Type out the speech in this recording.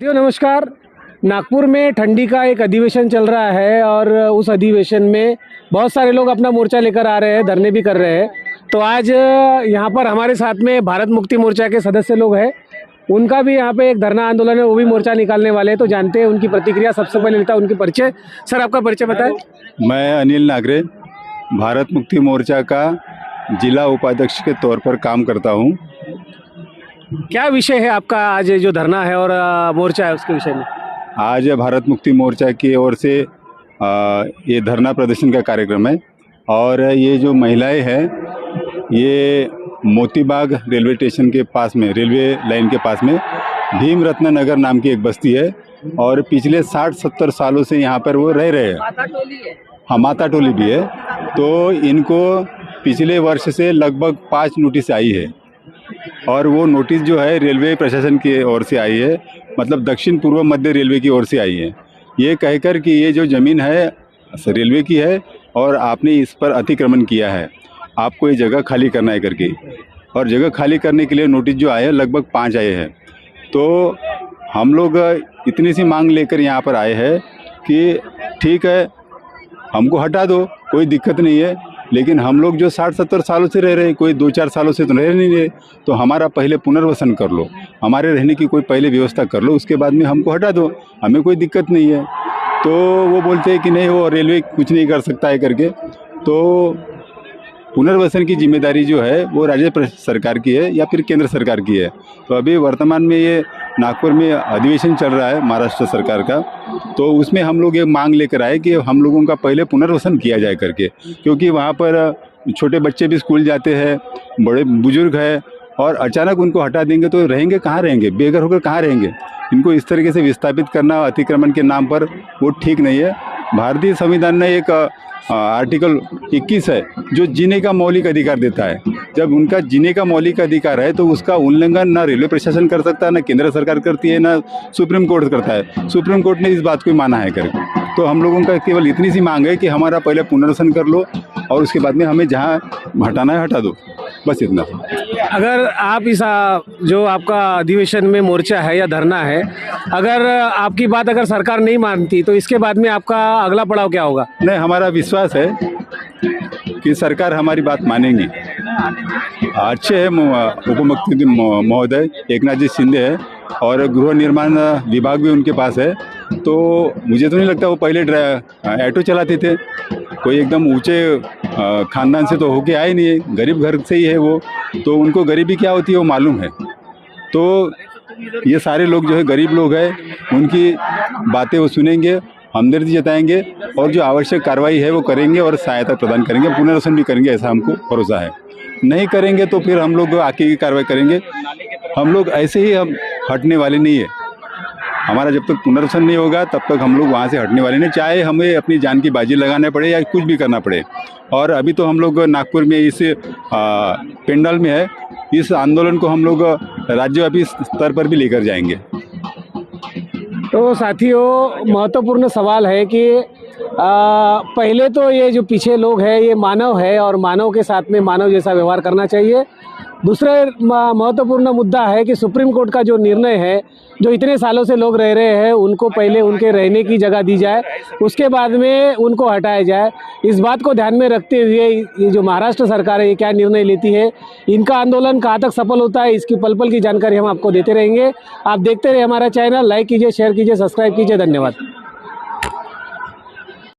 नमस्कार। नागपुर में ठंडी का एक अधिवेशन चल रहा है और उस अधिवेशन में बहुत सारे लोग अपना मोर्चा लेकर आ रहे हैं, धरने भी कर रहे हैं। तो आज यहाँ पर हमारे साथ में भारत मुक्ति मोर्चा के सदस्य लोग हैं, उनका भी यहाँ पे एक धरना आंदोलन है, वो भी मोर्चा निकालने वाले हैं। तो जानते हैं उनकी प्रतिक्रिया। सबसे पहले लेता उनकी परिचय। सर, आपका परिचय बताएं। मैं अनिल नागरे भारत मुक्ति मोर्चा का जिला उपाध्यक्ष के तौर पर काम करता हूँ। क्या विषय है आपका आज जो धरना है और मोर्चा है उसके विषय में? आज भारत मुक्ति मोर्चा की ओर से ये धरना प्रदर्शन का कार्यक्रम है और ये जो महिलाएं हैं ये मोतीबाग रेलवे स्टेशन के पास में, रेलवे लाइन के पास में भीम रत्न नगर नाम की एक बस्ती है और पिछले 60-70 सालों से यहाँ पर वो रह रहे हैं। हाँ, माता टोली भी है। तो इनको पिछले वर्ष से लगभग 5 नोटिस आई है और वो नोटिस जो है रेलवे प्रशासन की ओर से आई है, मतलब दक्षिण पूर्व मध्य रेलवे की ओर से आई है, ये कहकर कि ये जो ज़मीन है रेलवे की है और आपने इस पर अतिक्रमण किया है, आपको ये जगह खाली करना है करके। और जगह खाली करने के लिए नोटिस जो आए हैं लगभग 5 आए हैं। तो हम लोग इतनी सी मांग लेकर यहाँ पर आए हैं कि ठीक है, हमको हटा दो, कोई दिक्कत नहीं है, लेकिन हम लोग जो 60-70 सालों से रह रहे हैं, कोई 2-4 सालों से तो रह नहीं रहे, तो हमारा पहले पुनर्वसन कर लो, हमारे रहने की कोई पहले व्यवस्था कर लो, उसके बाद में हमको हटा दो, हमें कोई दिक्कत नहीं है। तो वो बोलते हैं कि नहीं, वो रेलवे कुछ नहीं कर सकता है करके। तो पुनर्वसन की जिम्मेदारी जो है वो राज्य सरकार की है या फिर केंद्र सरकार की है। तो अभी वर्तमान में ये नागपुर में अधिवेशन चल रहा है महाराष्ट्र सरकार का, तो उसमें हम लोग ये मांग लेकर आए कि हम लोगों का पहले पुनर्वसन किया जाए करके, क्योंकि वहाँ पर छोटे बच्चे भी स्कूल जाते हैं, बड़े बुजुर्ग हैं, और अचानक उनको हटा देंगे तो रहेंगे कहाँ, रहेंगे बेघर होकर कहाँ रहेंगे। इनको इस तरीके से विस्थापित करना अतिक्रमण के नाम पर वो ठीक नहीं है। भारतीय संविधान ने एक आर्टिकल 21 है जो जीने का मौलिक अधिकार देता है। जब उनका जीने का मौलिक अधिकार है तो उसका उल्लंघन ना रेलवे प्रशासन कर सकता है, ना केंद्र सरकार करती है, ना सुप्रीम कोर्ट करता है। सुप्रीम कोर्ट ने इस बात को माना है करके। तो हम लोगों का केवल इतनी सी मांग है कि हमारा पहले पुनर्वसन कर लो और उसके बाद में हमें जहाँ हटाना है हटा दो, बस इतना। अगर आप इस जो आपका अधिवेशन में मोर्चा है या धरना है, अगर आपकी बात अगर सरकार नहीं मानती तो इसके बाद में आपका अगला पड़ाव क्या होगा? नहीं, हमारा विश्वास है कि सरकार हमारी बात मानेंगी। अच्छे हैं उप मुख्यमंत्री महोदय एकनाथ जी शिंदे है और गृह निर्माण विभाग भी उनके पास है। तो मुझे तो नहीं लगता वो पहले ऑटो चलाते थे, कोई एकदम ऊंचे खानदान से तो होके आए नहीं है, गरीब घर से ही है वो। तो उनको गरीबी क्या होती है वो मालूम है। तो ये सारे लोग जो है गरीब लोग हैं, उनकी बातें वो सुनेंगे, हमदर्दी जताएंगे और जो आवश्यक कार्रवाई है वो करेंगे और सहायता प्रदान करेंगे, पुनर्वसन भी करेंगे, ऐसा हमको भरोसा है। नहीं करेंगे तो फिर हम लोग आगे की कार्रवाई करेंगे। हम लोग ऐसे ही हम हटने वाले नहीं है। हमारा जब तक पुनर्वसन नहीं होगा तब तक हम लोग वहाँ से हटने वाले नहीं, चाहे हमें अपनी जान की बाजी लगाना पड़े या कुछ भी करना पड़े। और अभी तो हम लोग नागपुर में इस पेंडाल में है, इस आंदोलन को हम लोग राज्यव्यापी स्तर पर भी लेकर जाएंगे। तो साथियों, महत्वपूर्ण सवाल है कि पहले तो ये जो पीछे लोग हैं ये मानव है और मानव के साथ में मानव जैसा व्यवहार करना चाहिए। दूसरा महत्वपूर्ण मुद्दा है कि सुप्रीम कोर्ट का जो निर्णय है, जो इतने सालों से लोग रह रहे हैं, उनको पहले उनके रहने की जगह दी जाए, उसके बाद में उनको हटाया जाए। इस बात को ध्यान में रखते हुए ये जो महाराष्ट्र सरकार है ये क्या निर्णय लेती है, इनका आंदोलन कहाँ तक सफल होता है, इसकी पल पल की जानकारी हम आपको देते रहेंगे। आप देखते रहिए हमारा चैनल, लाइक कीजिए, शेयर कीजिए, सब्सक्राइब कीजिए। धन्यवाद।